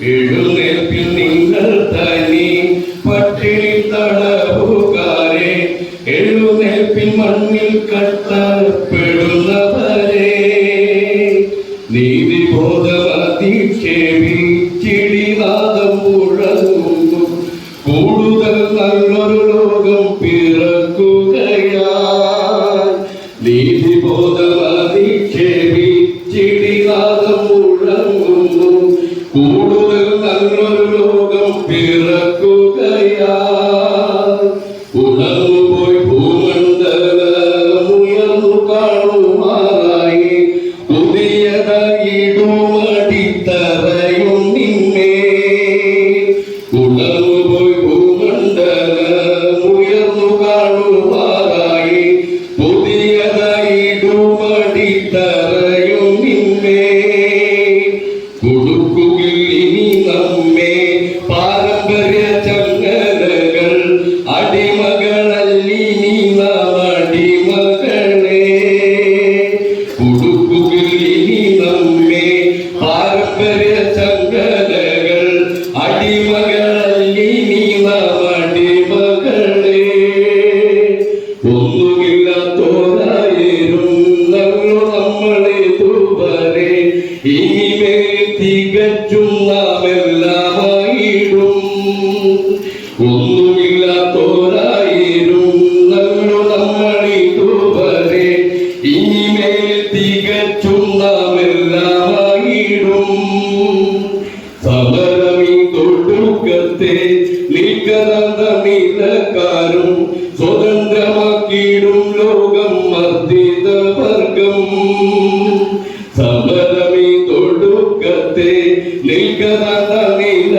എഴുന്നേൽപ്പിൽ നിങ്ങൾ തനി പട്ടിണി തടവുകാരെ, എഴുന്നേൽപ്പിൽ മണ്ണിൽ കട്ടപ്പെടുന്നവരെ, നീതിബോധം അധിക്ഷേപിച്ചിടിനാദം മുഴങ്ങുന്നു, കൂടുതൽ നല്ലൊരു ലോകം പിറക്കുകയാൽ. നീതിബോധം അധിക്ഷേപിച്ചിടിനാദം മുഴങ്ങുന്നു, കൂടുതൽ നല്ലൊരു ലോകം പിറക്കുകയാൽ. ഉണർന്നുപോയി ഭൂമണ്ഡലമുയർന്നു കാണുമാറായി, പുതിയതായിടുമടിത്തറയും നിന്നെ. ഉണർന്നുപോയി ഭൂമണ്ഡലമുയർന്നു കാണുമാറായി, പുതിയതായിടുമടിത്തറയും നിന്നെ. കൊടുക്കുകിൽ ഇനി നമ്മെ പാരമ്പര്യ ചങ്ങലകൾ, അടിമകളല്ലിനി നാം അടിമകളെ. കൊടുക്കുകിൽ ഇനി നമ്മെ പാരമ്പര്യ ചങ്ങലകൾ, അടിമകളല്ലിനി നാം അടിമകളെ. ഒന്നുമില്ലാത്തോരായിരുന്നു നമ്മളെ ദുബരെ, ഇനിമേൽ തികച്ചും നാം എല്ലാമായിടും. ഒന്നുമില്ലാത്തോരായിരുന്നു നമ്മളെ ദുബരെ, ഇനിമേൽ തികച്ചും നാം എല്ലാമായിടും. സമരമീ തൊടുക്കത്തെ നിൽക്കറന്ന നിലക്കാരും, സ്വതന്ത്രമാക്കിയിടും ലോകം മർദ്ദിത വർഗം. സമരമീ തൊടുക്കത്തെ നിൽക്കറന്ന നില